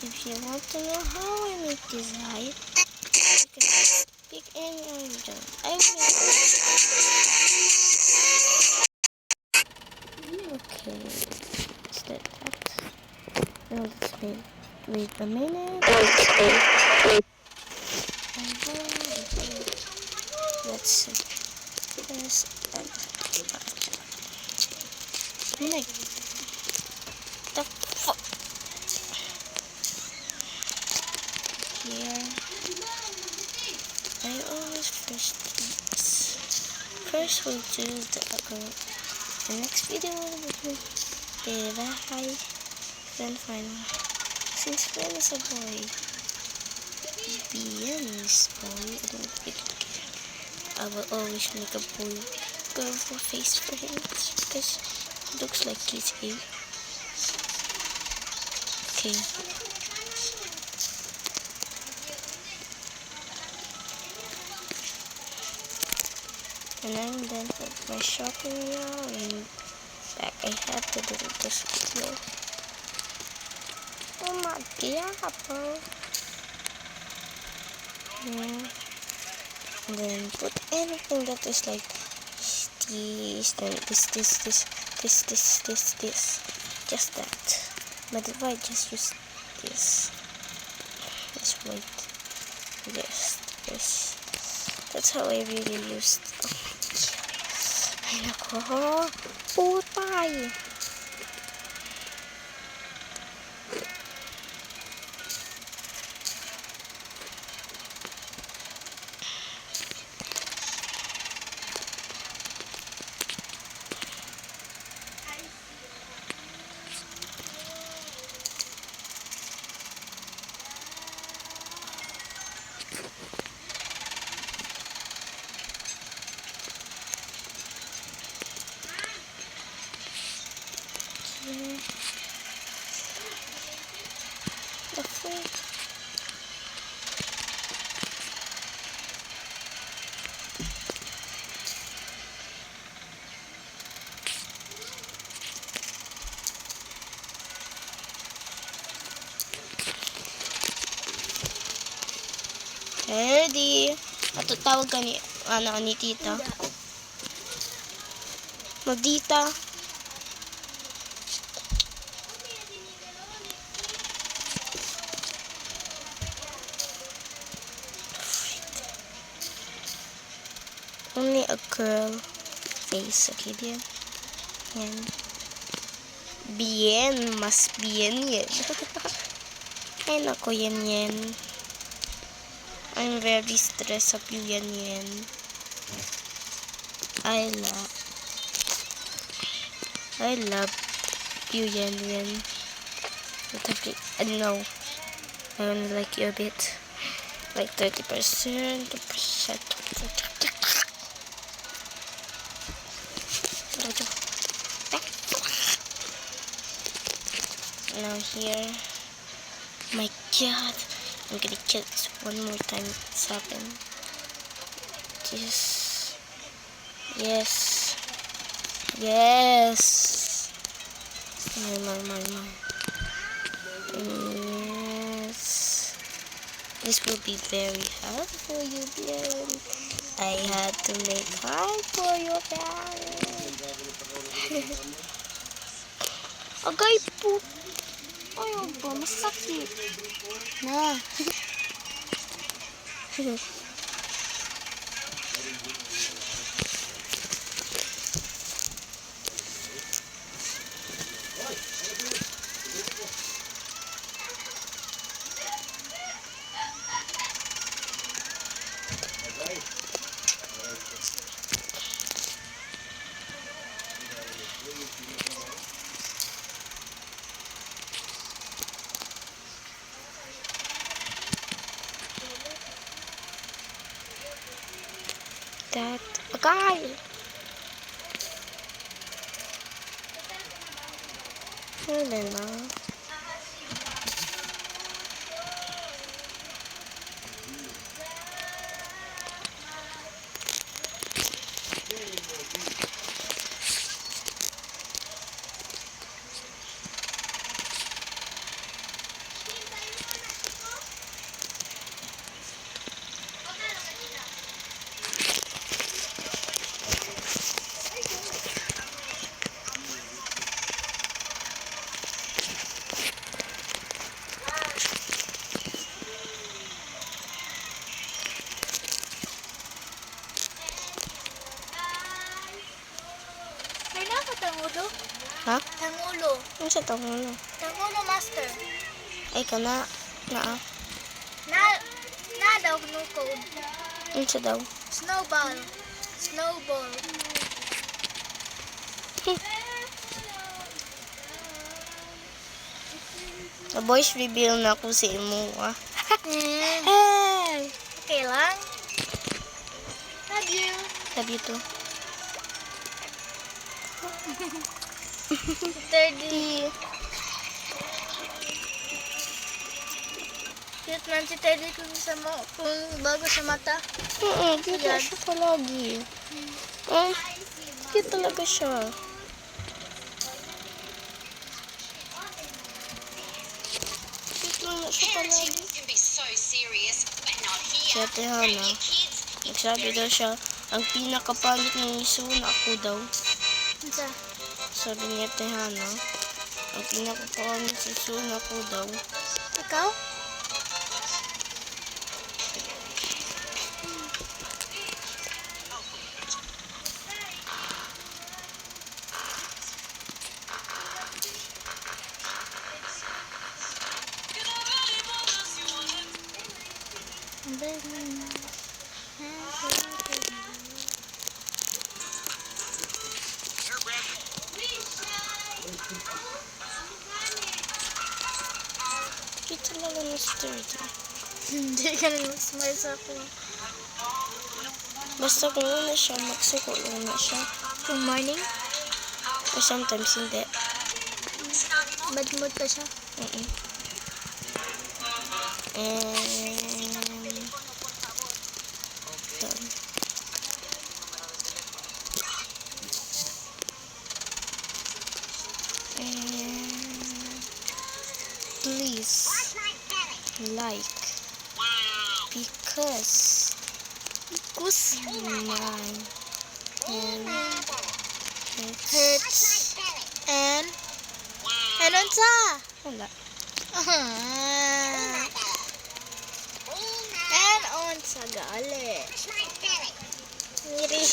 If you want to know how I make design, you can pick any item. Okay, let's do that. Now let's wait a minute. Let's see. Yes, and like the fuck here. I always first we'll do the next video will be the Bahay then final. Since Ben is a boy, BN is boy, I don't think I will always make a boy girl face for him because he looks like he's gay. Okay. And I'm done with my shopping now, and back I have to do this video. Oh my god, bro. Yeah. And then put anything that is like this, then this. Just that. But if I just use this, just wait. Yes. That's how I really used. Ay nako, putay. The freak. Ready? Matutawag ka ni, ni tita. Magdita. Only a girl face, okay, bien? Yan. Bien, mas bien yan. Ay, nako, yan. I'm very stressed of you, yan. I love you, yan. But I know, I only like you a bit. Like 30%, 2%. Now here, my god, I'm gonna kill this one more time. It's happened. Yes. My. Yes. This will be very hard for you, Bien. I had to make hard for you, Bien. Agay po. Ayaw ba? Masakit. Na. That guy. Wala na. Tanghulo. Ano sa tangulo? Tanghulo master. Ay, kana. Naa. Na daw no code. Ano sa daw? Snowball. Snowball. Na voice reveal na ako si imo, ah. Hey. Okay lang. Love you. Love you too. 30. Cute man si Teddy kung bago sa mata. Cute na siya palagi. Cute talaga siya. Cute lang na siya palagi. Can be so serious, but not here. Siya Tehana. Your kids, Nagsabi daw siya, ang pinakapangit ng iso na ako daw. Isa. Sabi niya Tehana, ang pinakapangit ng iso na ako daw. Ikaw? Cute talaga na sturdy. Hindi ka na mag-smile sa ako. Basta kung una siya, magsuko lang na siya. Good morning. Or sometimes hindi. Bad mood ka siya. And done. And please like because mine and Hurts. And unsa? wala. And unsa gali. Miri.